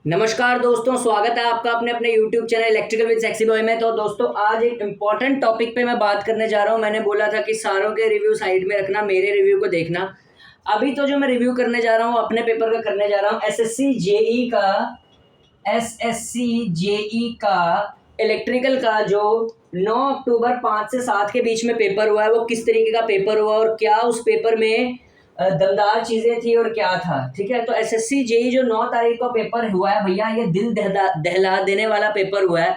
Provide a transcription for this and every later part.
नमस्कार दोस्तों, स्वागत है आपका अपने अपने YouTube channel electrical with sexy boy में। तो दोस्तों आज एक इम्पॉर्टेंट टॉपिक पे मैं बात करने जा रहा हूँ। मैंने बोला था कि सारों के रिव्यू साइड में रखना, मेरे रिव्यू को देखना। अभी तो जो मैं रिव्यू करने जा रहा हूँ अपने पेपर का करने जा रहा हूँ, एसएससी जेई का इलेक्ट्रिकल का जो 9 अक्टूबर 5 से 7 के बीच में पेपर हुआ है, वो किस तरीके का पेपर हुआ और क्या उस पेपर में दमदार चीजें थी और क्या था। ठीक है, तो एसएससी जेई जो 9 तारीख को पेपर हुआ है भैया, ये दिल दहला देने वाला पेपर हुआ है।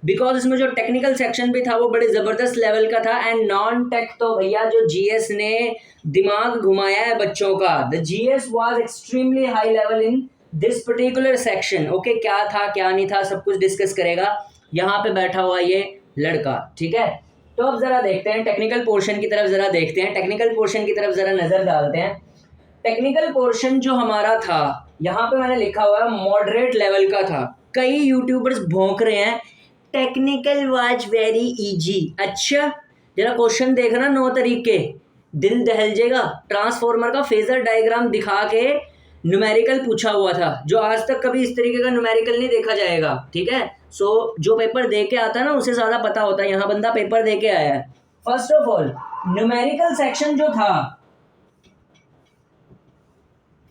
बिकॉज इसमें जो टेक्निकल सेक्शन भी था वो बड़े जबरदस्त लेवल का था, एंड नॉन टेक तो भैया जो जीएस ने दिमाग घुमाया है बच्चों का। The GS was extremely high level in this particular section. Okay, क्या था क्या नहीं था सब कुछ डिस्कस करेगा यहाँ पे बैठा हुआ ये लड़का। ठीक है, तो अब जरा देखते हैं टेक्निकल पोर्शन की तरफ, जरा देखते हैं टेक्निकल पोर्शन की तरफ, जरा नजर डालते हैं। टेक्निकल पोर्शन जो हमारा था, यहाँ पे मैंने लिखा हुआ है मॉडरेट लेवल का था। कई यूट्यूबर्स भौंक रहे हैं टेक्निकल वाज वेरी इजी। अच्छा, जरा क्वेश्चन देखना 9 तारीख के, दिल दहल जाएगा। ट्रांसफॉर्मर का फेजर डायग्राम दिखा के न्यूमेरिकल पूछा हुआ था, जो आज तक कभी इस तरीके का न्यूमेरिकल नहीं देखा जाएगा। ठीक है, सो जो पेपर दे के आता है ना उसे ज्यादा पता होता है। यहाँ बंदा पेपर दे के आया है। First of all numerical section जो था,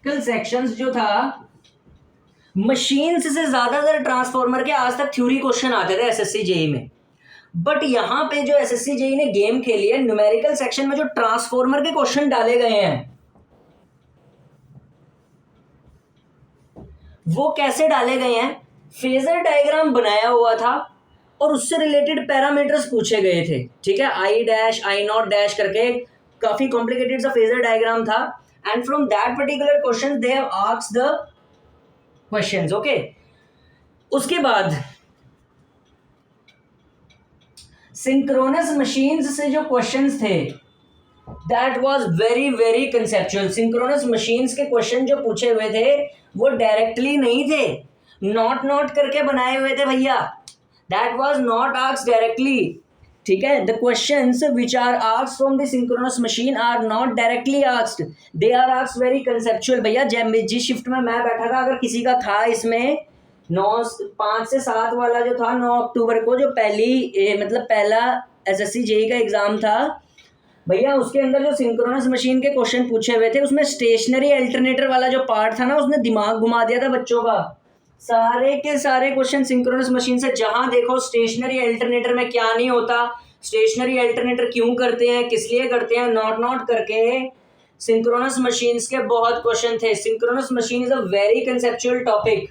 सेक्शंस जो था, मशीन्स से ज्यादातर ट्रांसफॉर्मर के आज तक थ्योरी क्वेश्चन आते थे एसएससी जेई में। बट यहाँ पे जो एसएससी जेई ने गेम खेली है, न्यूमेरिकल सेक्शन में जो ट्रांसफॉर्मर के क्वेश्चन डाले गए हैं वो कैसे डाले गए हैं। फेजर डायग्राम बनाया हुआ था और उससे रिलेटेड पैरामीटर्स पूछे गए थे। ठीक है, I dash I not dash करके काफी कॉम्प्लिकेटेड सा फेजर डायग्राम था, and from that particular question they have asked the questions. Okay, उसके बाद सिंक्रोनस मशीन्स से जो क्वेश्चंस थे that was very very conceptual. Synchronous machines के क्वेश्चन जो पूछे हुए थे वो डायरेक्टली नहीं थे, नॉट करके बनाए हुए थे भैया। That was not asked directly. ठीक है, the questions which are asked from the synchronous machine are not directly asked, they are asked very conceptual. भैया जिस शिफ्ट में मैं बैठा था, अगर किसी का था इसमें 5 से 7 वाला जो था 9 अक्टूबर को, जो पहला एसएससी जेई का एग्जाम था भैया, उसके अंदर जो सिंक्रोनस मशीन के क्वेश्चन पूछे हुए थे उसमें स्टेशनरी अल्टरनेटर वाला जो पार्ट था ना, उसने दिमाग घुमा दिया था बच्चों का। सारे के सारे क्वेश्चन सिंक्रोनस मशीन से, जहां देखो स्टेशनरी अल्टरनेटर में क्या नहीं होता, स्टेशनरी अल्टरनेटर क्यों करते हैं, किस लिए करते हैं, नॉट करके सिंक्रोनस मशीन्स के बहुत क्वेश्चन थे। Synchronous machine is a very conceptual topic,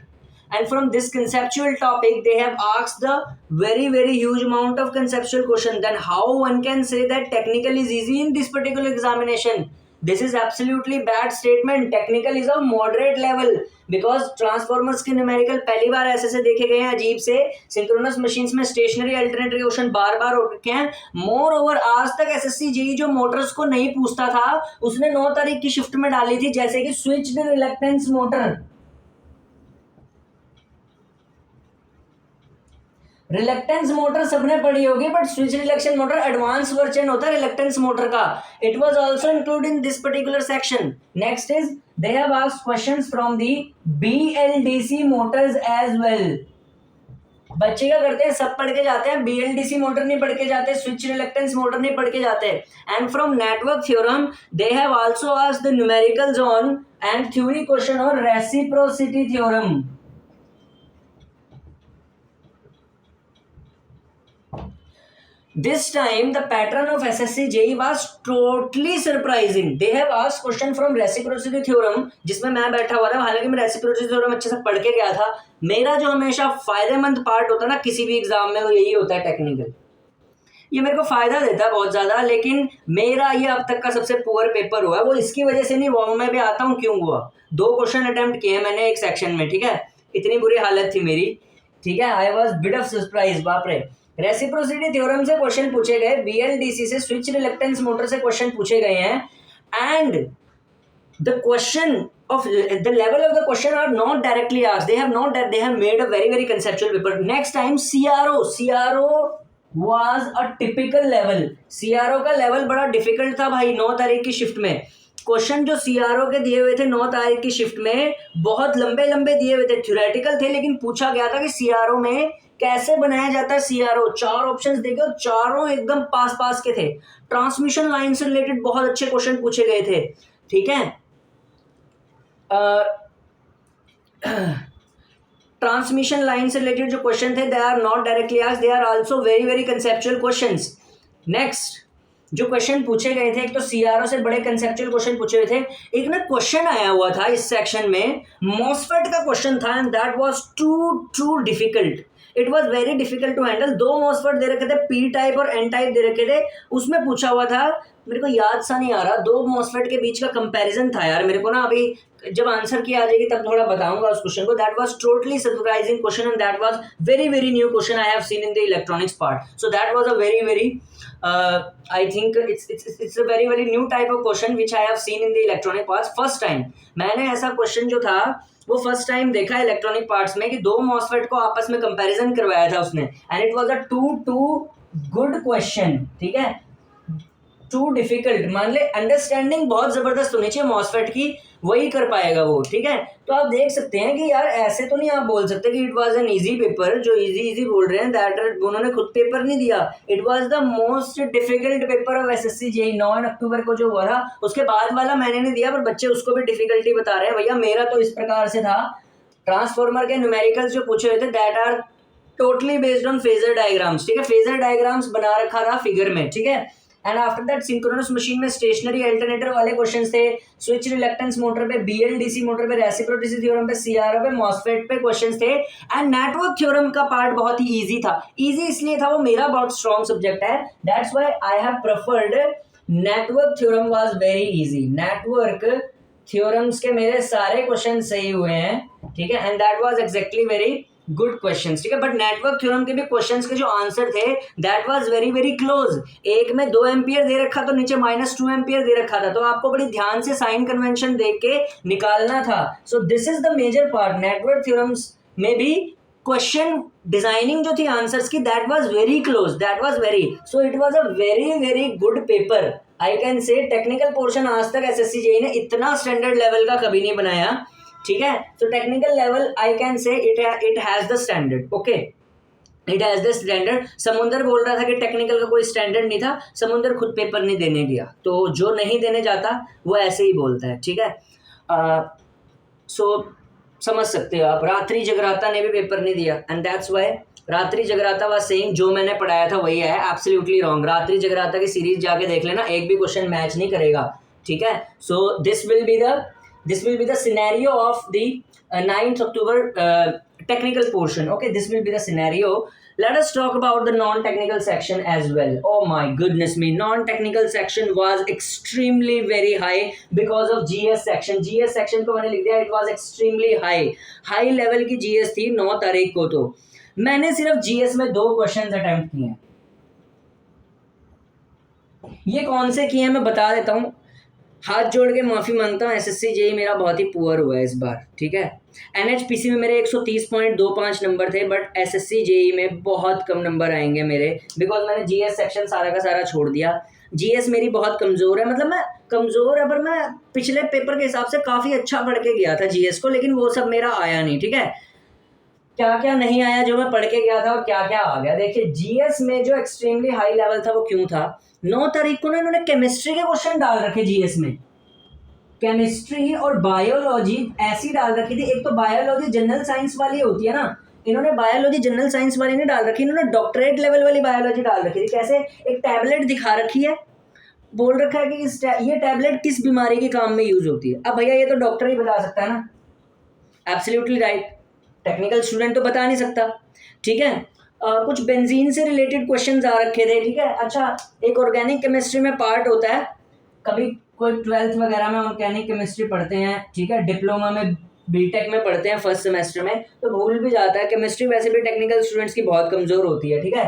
and from this conceptual topic they have asked the very huge amount of conceptual question. Then how one can say that technical is easy in this particular examination? This is absolutely bad statement. Technical is a moderate level because transformers के numerical पहली बार ऐसे देखे गए हैं अजीब से। synchronous machines में stationary alternator question बार हो रखे हैं। मोर ओवर आज तक एसएससी जेई जो मोटर्स को नहीं पूछता था उसने 9 तारीख की शिफ्ट में डाली थी, जैसे कि switched reluctance motor. Reluctance motor सबने पढ़ी होगी, but switch reluctance motor advance version होता है रिलक्टेंस मोटर का। It was also included in this particular section. Next is they have asked questions from the BLDC motors as well. बच्चे क्या करते हैं, सब पढ़ के जाते हैं, बीएलडीसी मोटर नहीं पढ़ के जाते, स्विच रिलक्टेंस मोटर नहीं पढ़ के जाते। And from network theorem they have also asked the numericals on and theory question on reciprocity theorem. This time the pattern of SSC JEE was totally surprising. They have asked question from reciprocity theorem, जिसमें मैं बैठा हुआ था। हालांकि मैं reciprocity theorem अच्छे से पढ़ के गया था। मेरा जो हमेशा फायदेमंद पार्ट होता है ना किसी भी एग्जाम में, वो यही होता है टेक्निकल। ये मेरे को फायदा देता है बहुत ज्यादा, लेकिन मेरा ये अब तक का सबसे पुअर पेपर हुआ है। वो इसकी वजह से नहीं हुआ, मैं भी आता हूँ क्यों हुआ। 2 क्वेश्चन अटेम्प्ट किए मैंने एक सेक्शन में। ठीक है, इतनी बुरी हालत थी मेरी। ठीक है, I was bit of surprise, बाप रे। रेसिप्रोसिटी थ्योरम से क्वेश्चन पूछे गए, बीएलडीसी से, स्विच रिलक्टेंस मोटर से क्वेश्चन पूछे गए हैं, and the question of the level of the question are not directly asked. They have made a very conceptual paper. Next time CRO was a typical level. CRO का level बड़ा difficult था भाई 9 तारीख की shift में। Question जो CRO के दिए हुए थे 9 तारीख की शिफ्ट में बहुत लंबे लंबे दिए हुए थे, थ्योरेटिकल थे, लेकिन पूछा गया था कि सीआरओ में कैसे बनाया जाता है सीआरओ। 4 ऑप्शंस देखे और चारों एकदम पास पास के थे। ट्रांसमिशन लाइन से रिलेटेड बहुत अच्छे क्वेश्चन पूछे गए थे, ठीक है। ट्रांसमिशन लाइन से रिलेटेड जो क्वेश्चन थे, they are not directly asked, they are also very very conceptual questions. Next जो क्वेश्चन पूछे गए थे, एक तो सीआरओ से बड़े कंसेप्चुअल क्वेश्चन पूछे हुए थे। एक ना क्वेश्चन आया हुआ था इस सेक्शन में, मॉसफेट का क्वेश्चन था, and that was too difficult. It was very difficult to handle. 2 MOSFET दे रखे थे, पी टाइप और एन टाइप दे रखे थे। उसमें पूछा हुआ था, मेरे को याद सा नहीं आ रहा, 2 मॉसफेट के बीच का कंपैरिजन था यार, मेरे को ना अभी जब आंसर की आ जाएगी तब थोड़ा बताऊंगा उस क्वेश्चन को। That was totally surprising question, and that was very very new question I have seen in the electronics part. So that was a very very I think it's a very very new type of question which I have seen in the electronic parts first time। मैंने ऐसा question जो था वो first time देखा electronic parts में कि 2 MOSFET को आपस में कंपैरिजन करवाया था उसने, and it was a too good question, ठीक है, टू डिफिकल्ट। मान ले अंडरस्टैंडिंग बहुत जबरदस्त होनी चाहिए मॉसफेट की, वही कर पाएगा वो, ठीक है। तो आप देख सकते हैं कि यार ऐसे तो नहीं आप बोल सकते कि it was an easy paper, जो इजी बोल रहे हैं दैट उन्होंने खुद पेपर नहीं दिया। It was the most difficult paper of SSC JEE 9 अक्टूबर को जो हुआ था, उसके बाद वाला मैंने नहीं दिया, पर बच्चे उसको भी डिफिकल्टी बता रहे हैं। भैया मेरा तो इस प्रकार से था, ट्रांसफॉर्मर के न्यूमेरिकल्स जो पूछे हुए थे that are totally based on phasor diagrams, ठीक है, फेजर डायग्राम्स बना रखा था फिगर में, ठीक है। And after that synchronous machine में स्टेशनरी अल्टरनेटर वाले क्वेश्चंस थे, स्विच रिलक्टेंस मोटर पे, बीएलडीसी मोटर पे, रेसिप्रोसिटी थ्योरम पे, सीआरओ पे, मॉसफेट पे क्वेश्चंस थे। एंड नेटवर्क थ्योरम का पार्ट बहुत ही इजी था। इजी इसलिए था, वो मेरा बहुत स्ट्रॉन्ग सब्जेक्ट है, that's why I have preferred network theorem was very easy. Network theorems के मेरे सारे क्वेश्चन सही हुए हैं, ठीक है, and that was exactly very good questions, ठीक है। बट नेटवर्क थ्योरम के भी क्वेश्चंस के जो आंसर थे that was very very close. एक में 2 एम्पियर दे रखा तो नीचे -2 एम्पियर दे रखा था, तो आपको बड़ी ध्यान से साइन कन्वेंशन देख के निकालना था। So this is the major part. Network theorems में भी क्वेश्चन डिजाइनिंग जो थी आंसर्स की, that was very close, that was very, so it was a very very good paper. I can say technical portion आज तक SSC JEE ने इतना standard level का कभी नहीं बनाया, ठीक है। So technical level I can से it has the standard, okay, it has the standard. समुंदर बोल रहा था कि टेक्निकल का कोई स्टैंडर्ड नहीं था, समुंदर खुद पेपर नहीं देने गया, तो जो नहीं देने जाता वो ऐसे ही बोलता है, ठीक है। सो समझ सकते हो आप, रात्रि जगराता ने भी पेपर नहीं दिया, एंड दैट्स व्हाई रात्रि जगराता वाज सेइंग जो मैंने पढ़ाया था वही है, एब्सोल्युटली रॉन्ग। रात्रि जगराता की सीरीज जाके देख लेना, एक भी क्वेश्चन मैच नहीं करेगा, ठीक है। So this will be the scenario of the 9th October technical portion, okay, this will be the scenario. Let us talk about the non-technical section as well. Oh my goodness me, non-technical section was extremely very high because of GS section। GS section को मैंने लिख दिया, it was extremely high level की GS थी 9 तारीख को। तो मैंने सिर्फ GS में 2 क्वेश्चन अटेम्प्ट किए हैं। ये कौन से किए हैं मैं बता देता हूँ, हाथ जोड़ के माफी मांगता हूँ, एसएससी जेईई मेरा बहुत ही पुअर हुआ है इस बार, ठीक है। एनएचपीसी में मेरे 130.25 नंबर थे, बट एसएससी जेईई में बहुत कम नंबर आएंगे मेरे, बिकॉज मैंने जीएस सेक्शन सारा का सारा छोड़ दिया। जीएस मेरी बहुत कमज़ोर है, मतलब मैं कमज़ोर है, पर मैं पिछले पेपर के हिसाब से काफ़ी अच्छा पढ़ के गया था जीएस को, लेकिन वो सब मेरा आया नहीं, ठीक है। क्या क्या नहीं आया जो मैं पढ़ के गया था और क्या क्या आ गया, देखिए जीएस में जो एक्सट्रीमली हाई लेवल था वो क्यों था, 9 तारीख को ना इन्होंने केमिस्ट्री के क्वेश्चन डाल रखे जीएस में, केमिस्ट्री और बायोलॉजी ऐसी डाल रखी थी। एक तो बायोलॉजी जनरल साइंस वाली होती है ना, इन्होंने बायोलॉजी जनरल साइंस वाली नहीं डाल रखी, इन्होंने डॉक्टरेट लेवल वाली बायोलॉजी डाल रखी थी। कैसे, एक टैबलेट दिखा रखी है, बोल रखा है कि ये टैबलेट किस बीमारी के काम में यूज होती है। अब भैया ये तो डॉक्टर ही बता सकता है ना, एब्सोल्युटली राइट, टेक्निकल स्टूडेंट तो बता नहीं सकता, ठीक है। कुछ बेंजीन से रिलेटेड क्वेश्चंस आ रखे थे, ठीक है। अच्छा, एक ऑर्गेनिक केमिस्ट्री में पार्ट होता है, कभी कोई 12th वगैरह में ऑर्गेनिक केमिस्ट्री पढ़ते हैं, ठीक है, डिप्लोमा में बीटेक में पढ़ते हैं फर्स्ट सेमेस्टर में, तो भूल भी जाता है। केमिस्ट्री वैसे भी टेक्निकल स्टूडेंट्स की बहुत कमज़ोर होती है, ठीक है।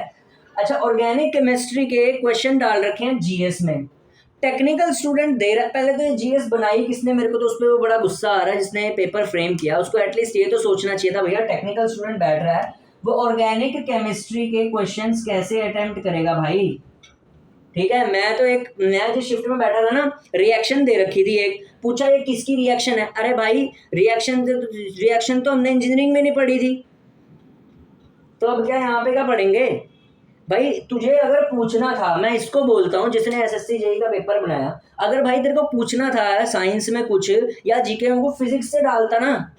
अच्छा, ऑर्गेनिक केमिस्ट्री के क्वेश्चन डाल रखे हैं जीएस में, टेक्निकल स्टूडेंट दे रहा है। पहले तो ये जीएस बनाई किसने, मेरे को तो उस पर वो बड़ा गुस्सा आ रहा है जिसने पेपर फ्रेम किया, उसको एटलीस्ट ये तो सोचना चाहिए था, भैया टेक्निकल स्टूडेंट बैठ रहा है, वो ऑर्गेनिक केमिस्ट्री के क्वेश्चंस कैसे अटेम्प्ट करेगा भाई। ठीक है, मैं जिस शिफ्ट में बैठा था ना, रिएक्शन दे रखी थी, एक पूछा ये किसकी रिएक्शन है, अरे भाई रिएक्शन तो हमने इंजीनियरिंग में नहीं पढ़ी थी, तो अब क्या यहाँ पे क्या पढ़ेंगे भाई। तुझे अगर पूछना था, मैं इसको बोलता हूँ जिसने एसएससी जेई का पेपर बनाया, अगर भाई तेरे को पूछना था साइंस में कुछ या जीके में, वो फिजिक्स से डालता ना।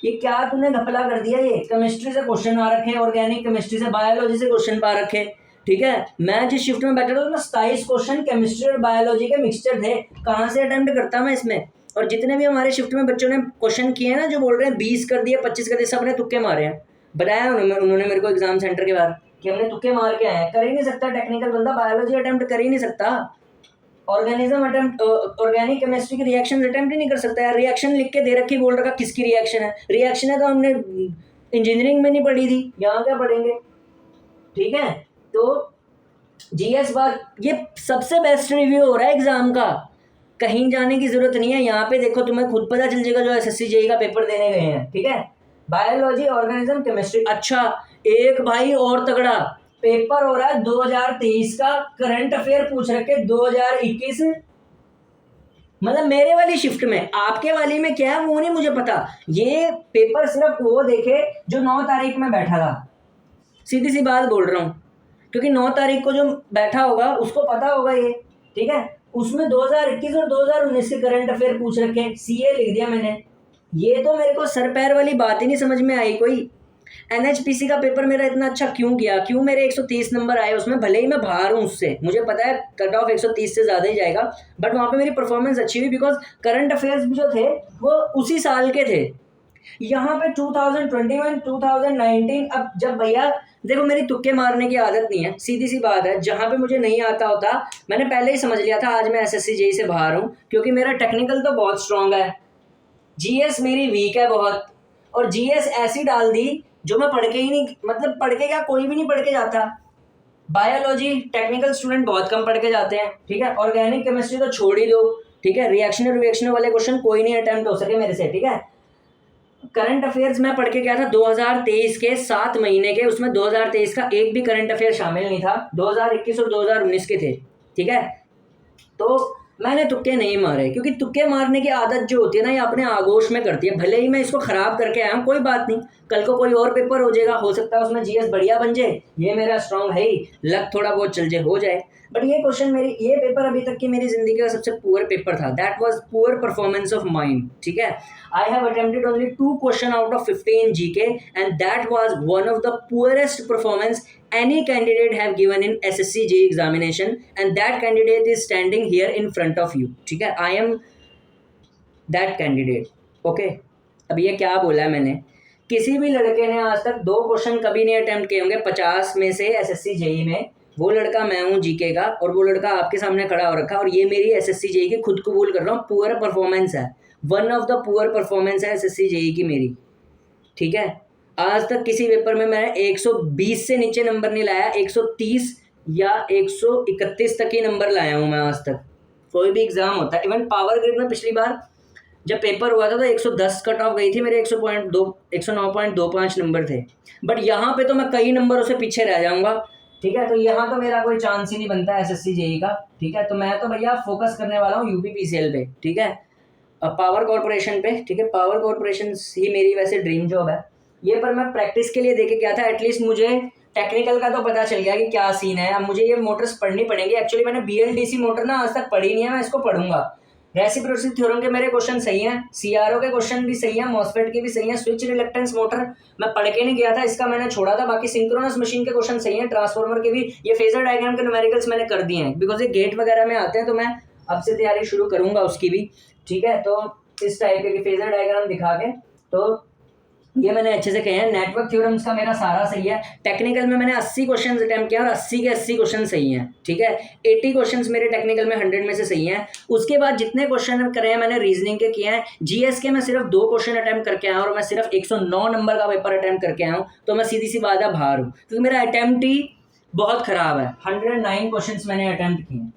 ये क्या तूने घपला कर दिया, ये केमिस्ट्री से क्वेश्चन आ रखे, ऑर्गेनिक केमिस्ट्री से, बायोलॉजी से क्वेश्चन पा रखे। ठीक है, मैं जिस शिफ्ट में बैठा था उसमें 27 क्वेश्चन केमिस्ट्री और बायोलॉजी के मिक्सचर थे, कहाँ से अटेम्प्ट करता मैं इसमें। और जितने भी हमारे शिफ्ट में बच्चों ने क्वेश्चन किए ना, जो बोल रहे हैं 20 कर दिए 25 कर दिए, सब ने तुक्के मारे हैं। बताया उन्होंने मेरे को एग्जाम सेंटर के बाहर कि हमने तुक्के मार के आए हैं। कर ही नहीं सकता टेक्निकल बंदा बायोलॉजी अटेम्प्ट कर ही नहीं सकता, ऑर्गेनिज्म अटेम्प्ट, ऑर्गेनिक केमिस्ट्री की रिएक्शन अटेम्प्ट ही नहीं कर सकता यार। रिएक्शन लिख के दे रखी, बोल रखा किसकी रिएक्शन है, रिएक्शन है तो हमने इंजीनियरिंग में नहीं पढ़ी थी, यहाँ क्या पढ़ेंगे। ठीक है, तो जीएस बार ये सबसे बेस्ट रिव्यू हो रहा है एग्जाम का, कहीं जाने की जरूरत नहीं है। यहाँ पे देखो, तुम्हें खुद पता चल जाएगा जो एसएससी जेई का पेपर देने गए हैं। ठीक है, बायोलॉजी, ऑर्गेनिज्म, केमिस्ट्री। अच्छा, एक भाई और तगड़ा पेपर हो रहा है 2023 का, करंट अफेयर पूछ रखे 2021, मतलब मेरे वाली शिफ्ट में। आपके वाली में क्या है वो नहीं मुझे पता, ये पेपर सिर्फ वो देखे जो 9 तारीख में बैठा था, सीधी सी बात बोल रहा हूँ, क्योंकि 9 तारीख को जो बैठा होगा उसको पता होगा ये। ठीक है, उसमें 2021 और 2019 के करंट अफेयर पूछ रखे, सीए लिख दिया मैंने। ये तो मेरे को सर पैर वाली बात ही नहीं समझ में आई कोई। एनएचपीसी का पेपर मेरा इतना अच्छा क्यों गया, क्यों मेरे 130 नंबर आए उसमें, भले ही मैं बाहर हूँ उससे, मुझे पता है कट ऑफ 130 से ज़्यादा ही जाएगा, बट वहाँ पे मेरी परफॉर्मेंस अच्छी हुई, बिकॉज करंट अफेयर्स भी जो थे वो उसी साल के थे। यहाँ पे 2021 2019, अब जब भैया देखो, मेरी तुक्के मारने की आदत नहीं है, सीधी सी बात है, जहाँ पे मुझे नहीं आता होता मैंने पहले ही समझ लिया था आज मैं एसएससी जेई से बाहर हूँ, क्योंकि मेरा टेक्निकल तो बहुत स्ट्रांग है, जीएस मेरी वीक है बहुत, और जीएस ऐसी डाल दी जो मैं पढ़ के ही नहीं, मतलब पढ़ के क्या, कोई भी नहीं पढ़ के जाता। बायोलॉजी टेक्निकल स्टूडेंट बहुत कम पढ़ के जाते हैं। ठीक है, ऑर्गेनिक केमिस्ट्री तो छोड़ ही दो। ठीक है, रिएक्शनर वाले क्वेश्चन कोई नहीं अटेम्प्ट हो सके मेरे से। ठीक है, करंट अफेयर्स मैं पढ़ के गया था 2023 के 7 महीने के, उसमें 2023 का एक भी करंट अफेयर शामिल नहीं था, 2021 और 2019 के थे। ठीक है, तो मैंने तुक्के नहीं मारे, क्योंकि तुक्के मारने की आदत जो होती है ना, ये अपने आगोश में करती है। भले ही मैं इसको खराब करके आया हूँ, कोई बात नहीं, कल को कोई और पेपर हो जाएगा, हो सकता है उसमें जीएस बढ़िया बन जाए, ये मेरा स्ट्रांग है ही, लक थोड़ा बहुत चल जाए, हो जाए। बट ये क्वेश्चन मेरी, ये पेपर अभी तक की मेरी जिंदगी का सबसे पुअर पेपर था, that was poor performance of mind. ठीक है, I have attempted only 2 question out of 15 GK, and that was one of the poorest performance any candidate have given in SSC JEE examination, and that candidate is standing here in front of you. ठीक है, I am that candidate. Okay, अब ये क्या बोला है मैंने, किसी भी लड़के ने आज तक 2 क्वेश्चन कभी नहीं अटेम्प्ट किए होंगे 50 में से एसएससी जेई में, वो लड़का मैं हूँ जीके का, और वो लड़का आपके सामने खड़ा हो रखा है, और ये मेरी एसएससी जेई की खुद कबूल कर रहा हूँ पुअर परफॉर्मेंस है, one of the poor performance है एसएससी जेई की मेरी। ठीक है, आज तक किसी पेपर में मैंने 120 से नीचे नंबर नहीं लाया, 130 या 131 तक ही नंबर लाया हूँ मैं आज तक, कोई भी एग्जाम होता है। इवन पावर ग्रिड में पिछली बार जब पेपर हुआ था तो 110 कट ऑफ गई थी, मेरे 109.25 नंबर थे, बट यहाँ पे तो मैं कई नंबरों से पीछे रह जाऊंगा। ठीक है, तो यहाँ तो मेरा कोई चांस ही नहीं बनता एसएससी जेई का। ठीक है, तो मैं तो भैया फोकस करने वाला हूँ यूपीपीसीएल पे। ठीक है, पावर कॉर्पोरेशन पे। ठीक है, पावर कॉर्पोरेशन ही मेरी वैसे ड्रीम जॉब है ये, पर मैं प्रैक्टिस के लिए देके गया था, एटलीस्ट मुझे टेक्निकल का तो पता चल गया कि क्या सीन है। अब मुझे ये मोटर्स पढ़नी पड़ेंगी, एक्चुअली मैंने बीएलडीसी मोटर ना आज तक पढ़ी नहीं है, मैं इसको पढ़ूंगा। रेसिप्रोसिटी थ्योरम के मेरे क्वेश्चन सही हैं, सीआरओ के क्वेश्चन भी सही हैं, मॉसफेट के भी सही हैं, स्विच रिलक्टेंस मोटर मैं पढ़ के नहीं गया था, इसका मैंने छोड़ा था। बाकी सिंक्रोनस मशीन के क्वेश्चन सही हैं, ट्रांसफार्मर के भी, ये फेजर डायग्राम के न्यूमेरिकल्स मैंने कर दिए हैं, बिकॉज ये गेट वगैरह में आते हैं, तो मैं अब से तैयारी शुरू करूंगा उसकी भी। ठीक है, तो इस टाइप के फेजर डायग्राम दिखा के, तो ये मैंने अच्छे से कहे हैं। नेटवर्क थ्योरम्स का मेरा सारा सही है। टेक्निकल में मैंने 80 क्वेश्चन अटैम्प्ट किया और 80 के 80 क्वेश्चन सही हैं। ठीक है, 80 क्वेश्चंस मेरे टेक्निकल में 100 में से सही हैं। उसके बाद जितने क्वेश्चन करे हैं मैंने रीजनिंग के किए हैं। जीएस के मैं सिर्फ 2 क्वेश्चन अटैम्प्ट करके आया और मैं सिर्फ 109 नंबर का पेपर अटैम्प्ट करके आया हूँ, तो मैं सीधी सी बात है बाहर हूँ, क्योंकि मेरा अटैम्प्ट ही बहुत खराब है। 109 क्वेश्चन मैंने अटैम्प्ट किए।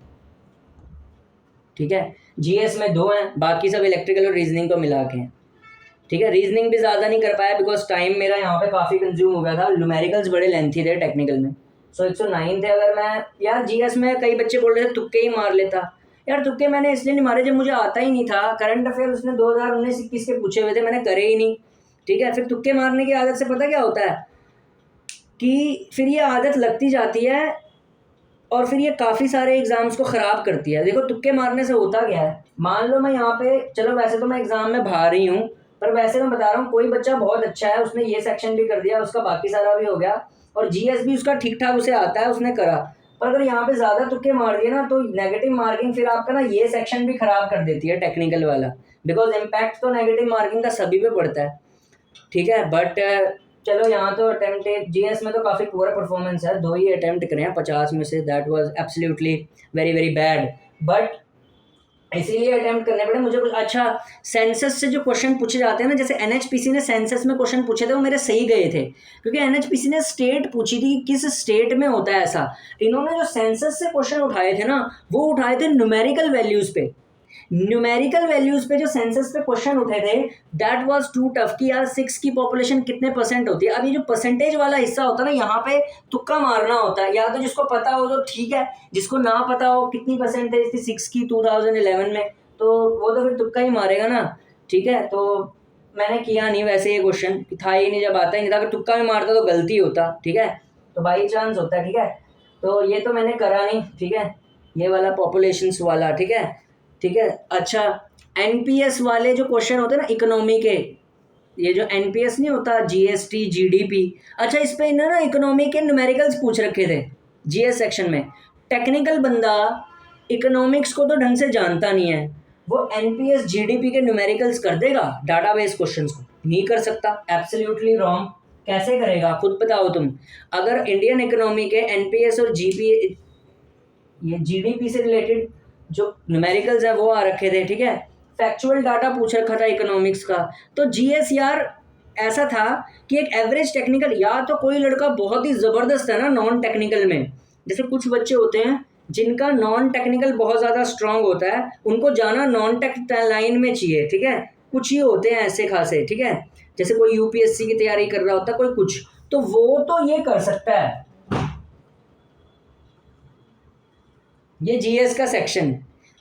ठीक है, जीएस में 2 हैं, बाकी सब इलेक्ट्रिकल और रीजनिंग को मिला के हैं। ठीक है, रीजनिंग भी ज़्यादा नहीं कर पाया बिकॉज टाइम मेरा यहाँ पे काफ़ी कंज्यूम हो गया था, न्यूमेरिकल्स बड़े लेंथी थे टेक्निकल में। सो 109 थे। अगर मैं यार जीएस में कई बच्चे बोल रहे थे तुक्के ही मार लेता, यार तुक्के मैंने इसलिए नहीं मारे जब मुझे आता ही नहीं था। करंट अफेयर उसने 2019-21 के पूछे हुए थे, मैंने करे ही नहीं, ठीक है। फिर तुक्के मारने की आदत से पता क्या होता है कि फिर ये आदत लगती जाती है और फिर ये काफ़ी सारे एग्ज़ाम्स को ख़राब करती है। देखो तुक्के मारने से होता क्या है, मान लो मैं यहाँ पे, चलो वैसे तो मैं एग्ज़ाम में बाहर ही हूँ, पर वैसे मैं बता रहा हूँ कोई बच्चा बहुत अच्छा है, उसने ये सेक्शन भी कर दिया, उसका बाकी सारा भी हो गया और जीएस भी उसका ठीक ठाक उसे आता है, उसने करा। पर अगर यहाँ पे ज़्यादा तुक्के मार दिए ना तो नेगेटिव मार्किंग फिर आपका ना ये सेक्शन भी ख़राब कर देती है, टेक्निकल वाला। बिकॉज इम्पैक्ट तो नेगेटिव मार्किंग का सभी पे पड़ता है, ठीक है। बट चलो यहाँ तो अटेम्प्ट जीएस में तो काफ़ी पूरा परफॉर्मेंस है, 2 ही अटेम्प्ट करे हैं 50 में से, that was absolutely very very bad. But इसीलिए अटेम्प्ट करने पड़े मुझे कुछ अच्छा। सेंसस से जो क्वेश्चन पूछे जाते हैं ना, जैसे एनएचपीसी ने सेंसस में क्वेश्चन पूछे थे, वो मेरे सही गए थे क्योंकि एनएचपीसी ने स्टेट पूछी थी किस स्टेट में होता है ऐसा। इन्होंने जो सेंसस से क्वेश्चन उठाए थे ना, वो उठाए थे न्यूमेरिकल वैल्यूज पे। न्यूमेरिकल वैल्यूज पे जो सेंसस पे क्वेश्चन उठे थे, दैट वाज टू टफ कि यार 6 की पॉपुलेशन कितने परसेंट होती है। अब ये जो परसेंटेज वाला हिस्सा होता है ना, यहाँ पे तुक्का मारना होता है, या तो जिसको पता हो तो ठीक है, जिसको ना पता हो कितनी परसेंटेज थी 6 की 2011 में, तो वो तो फिर तुक्का ही मारेगा ना, ठीक है। तो मैंने किया नहीं वैसे, ये क्वेश्चन था ही नहीं, जब आता ही नहीं था, अगर तुक्का में मारता तो गलती होता, ठीक है, तो बाई चांस होता है, ठीक है। तो ये तो मैंने करा नहीं, ठीक है, ये वाला पॉपुलेशंस वाला, ठीक है, ठीक है। अच्छा, एनपीएस वाले जो क्वेश्चन होते हैं ना इकोनॉमी के, ये जो एनपीएस नहीं होता, जीएसटी जीडीपी, अच्छा इस पे इन्होंने ना इकोनॉमी के न्यूमेरिकल्स पूछ रखे थे जीएस सेक्शन में। टेक्निकल बंदा इकोनॉमिक्स को तो ढंग से जानता नहीं है, वो एनपीएस जीडीपी के न्यूमेरिकल्स कर देगा डाटाबेस क्वेश्चंस को? नहीं कर सकता, एब्सोल्युटली रॉन्ग। कैसे करेगा खुद बताओ तुम। अगर इंडियन इकोनॉमी के एनपीएस और जीपी, ये जीडीपी से रिलेटेड जो न्यूमेरिकल्स है वो आ रखे थे, ठीक है, फैक्चुअल डाटा पूछ रखा था इकोनॉमिक्स का, तो जीएस यार ऐसा था कि एक एवरेज टेक्निकल, या तो कोई लड़का बहुत ही ज़बरदस्त है ना नॉन टेक्निकल में, जैसे कुछ बच्चे होते हैं जिनका नॉन टेक्निकल बहुत ज़्यादा स्ट्रांग होता है, उनको जाना नॉन टेक लाइन में चाहिए, ठीक है, कुछ ही होते हैं ऐसे खासे, ठीक है, जैसे कोई यूपीएससी की तैयारी कर रहा होता है कोई कुछ, तो वो तो ये कर सकता है। ये जीएस का सेक्शन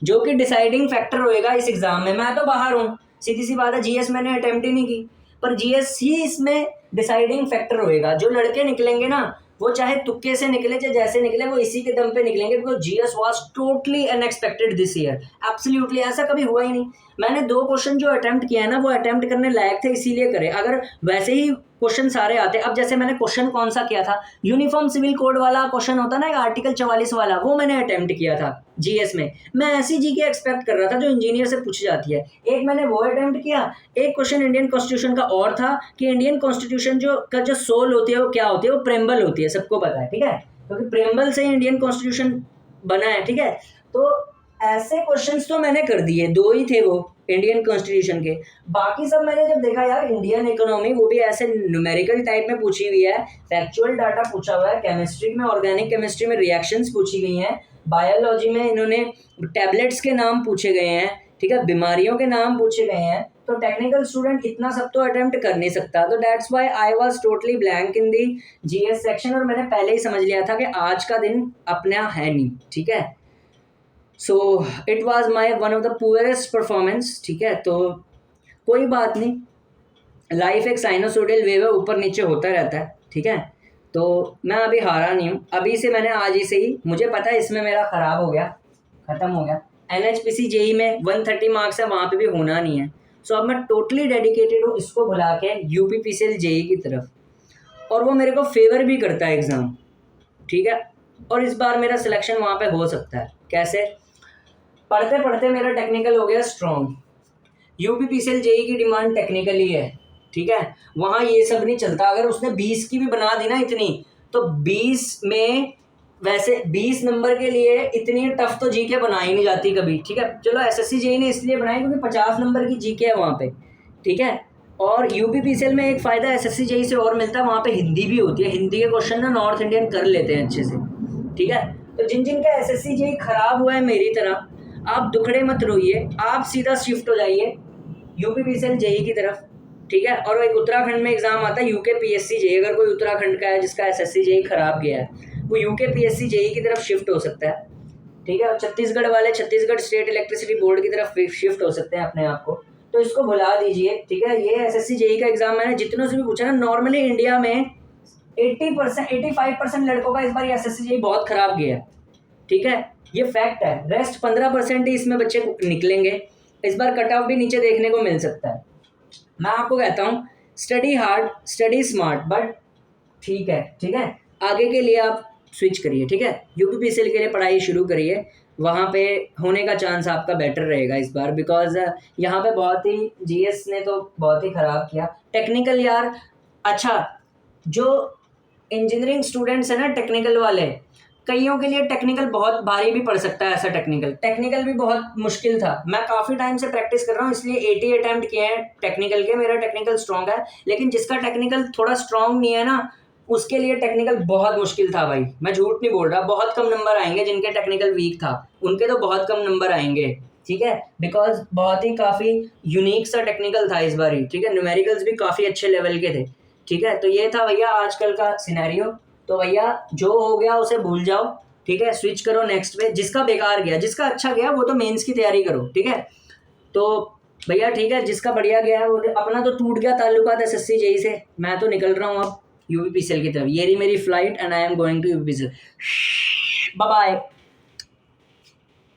जो कि डिसाइडिंग फैक्टर होएगा इस एग्जाम में। मैं तो बाहर हूँ, सीधी सी बात है, जीएस मैंने अटेम्प्ट ही नहीं की, पर जीएस ही इसमें डिसाइडिंग फैक्टर होएगा। जो लड़के निकलेंगे ना, वो चाहे तुक्के से निकले चाहे जैसे निकले, वो इसी के दम पे निकलेंगे, because GS was totally unexpected this year, absolutely ऐसा कभी हुआ ही नहीं। मैंने 2 क्वेश्चन जो अटेम्प्ट किया है ना, वो अटेम्प्ट करने लायक थे इसीलिए करे, अगर वैसे ही क्वेश्चन सारे आते। अब जैसे मैंने क्वेश्चन कौन सा किया था, यूनिफॉर्म सिविल कोड वाला क्वेश्चन होता ना, आर्टिकल 44 वाला, वो मैंने अटेम्प्ट किया था जीएस में। मैं ऐसी जीके एक्सपेक्ट कर रहा था जो इंजीनियर से पूछी जाती है, एक मैंने वो अटेम्प्ट किया। एक क्वेश्चन इंडियन कॉन्स्टिट्यूशन का और था कि इंडियन कॉन्स्टिट्यूशन जो का जो सोल होती है वो क्या होती है, वो प्रेम्बल होती है, सबको पता है, ठीक है, क्योंकि प्रेम्बल से इंडियन कॉन्स्टिट्यूशन बना है, ठीक है। तो ऐसे क्वेश्चंस तो मैंने कर दिए, 2 ही थे वो इंडियन कॉन्स्टिट्यूशन के। बाकी सब मैंने जब देखा यार, इंडियन इकोनॉमी वो भी ऐसे न्यूमेरिकल टाइप में पूछी हुई है, फैक्चुअल डाटा पूछा हुआ है, केमिस्ट्री में ऑर्गेनिक केमिस्ट्री में रिएक्शंस पूछी गई हैं, बायोलॉजी में इन्होंने टैबलेट्स के नाम पूछे गए हैं, ठीक है, बीमारियों के नाम पूछे गए हैं। तो टेक्निकल स्टूडेंट इतना सब तो अटेम्प्ट कर नहीं सकता, तो that's why I was totally blank in the GS section, और मैंने पहले ही समझ लिया था कि आज का दिन अपना है नहीं, ठीक है। So it was my one of the poorest performance, ठीक है। तो कोई बात नहीं, लाइफ एक साइनोसोडियल वेव है, ऊपर नीचे होता रहता है, ठीक है। तो मैं अभी हारा नहीं हूँ, अभी से मैंने आज ही से ही, मुझे पता है इसमें मेरा ख़राब हो गया, ख़त्म हो गया। एनएचपीसी जेई में 130 मार्क्स है, वहाँ पे भी होना नहीं है। सो अब मैं टोटली डेडिकेटेड हूँ इसको भुला के यूपीपीसीएल जेई की तरफ, और वो मेरे को फेवर भी करता है एग्ज़ाम, ठीक है। और इस बार मेरा सिलेक्शन वहाँ पे हो सकता है। कैसे? पढ़ते पढ़ते मेरा टेक्निकल हो गया स्ट्रॉन्ग, यूपीपीसीएल जेई की डिमांड टेक्निकल ही है, ठीक है, वहाँ ये सब नहीं चलता। अगर उसने 20 की भी बना दी ना इतनी, तो 20 में वैसे 20 नंबर के लिए इतनी टफ तो जीके बनाई नहीं जाती कभी, ठीक है। चलो एसएससी जेई ने इसलिए बनाई क्योंकि 50 नंबर की जीके है वहाँ पे, ठीक है। और यूपीपीसीएल में एक फ़ायदा एसएससी जेई से और मिलता है, वहाँ पे हिंदी भी होती है, हिंदी के क्वेश्चन ना नॉर्थ इंडियन कर लेते हैं अच्छे से, ठीक है। तो जिन जिन का एसएससी जेई खराब हुआ है मेरी तरह, आप दुखड़े मत रोइए, आप सीधा शिफ्ट हो जाइए यूपीपीसीएल जेई की तरफ, ठीक है। और एक उत्तराखंड में एग्जाम आता है यूके पीएससी जेई, अगर कोई उत्तराखंड का है जिसका एसएससी जेई खराब गया है, वो यूकेपीएससी जेई की तरफ शिफ्ट हो सकता है, ठीक है, और छत्तीसगढ़ वाले छत्तीसगढ़ स्टेट इलेक्ट्रिसिटी बोर्ड की तरफ शिफ्ट हो सकते हैं अपने आप को, तो इसको भुला दीजिए, ठीक है। ये एसएससी जेई का एग्जाम मैंने जितनों से भी पूछा ना, नॉर्मली इंडिया में 80% 85% लड़कों का इस बार एसएससी जेई बहुत खराब गया, ठीक है, ये फैक्ट है। रेस्ट 15% ही इसमें बच्चे निकलेंगे, इस बार कट ऑफ भी नीचे देखने को मिल सकता है। मैं आपको कहता हूँ study hard, study smart, but ठीक है, ठीक है, आगे के लिए आप स्विच करिए, ठीक है, यूपीपीसीएल के लिए पढ़ाई शुरू करिए, वहाँ पे होने का चांस आपका बेटर रहेगा इस बार, बिकॉज यहाँ पे बहुत ही जीएस ने तो बहुत ही ख़राब किया। टेक्निकल यार, अच्छा, जो इंजीनियरिंग स्टूडेंट्स हैं ना टेक्निकल वाले, कईयों के लिए टेक्निकल बहुत भारी भी पड़ सकता है। ऐसा टेक्निकल भी बहुत मुश्किल था। मैं काफ़ी टाइम से प्रैक्टिस कर रहा हूँ, इसलिए 80 अटैम्प्ट किए हैं टेक्निकल के, मेरा टेक्निकल स्ट्रॉन्ग है। लेकिन जिसका टेक्निकल थोड़ा स्ट्रॉन्ग नहीं है ना, उसके लिए टेक्निकल बहुत मुश्किल था भाई, मैं झूठ नहीं बोल रहा। बहुत कम नंबर आएंगे जिनके टेक्निकल वीक था, उनके तो बहुत कम नंबर आएंगे, ठीक है, बिकॉज बहुत ही काफ़ी यूनिक सा टेक्निकल था इस बार ही, ठीक है, न्यूमेरिकल्स भी काफ़ी अच्छे लेवल के थे, ठीक है। तो ये था भैया आजकल का सिनेरियो। तो भैया जो हो गया उसे भूल जाओ, ठीक है, स्विच करो नेक्स्ट पे। जिसका बेकार गया, जिसका अच्छा गया वो तो मेंस की तैयारी करो, ठीक है। तो भैया ठीक है, जिसका बढ़िया गया है वो, अपना तो टूट गया ताल्लुकात एसएससी जेई से, मैं तो निकल रहा हूँ अब यूपीपीसीएल की तरफ। ये रही मेरी flight and I am going to UPPCL. Bye bye.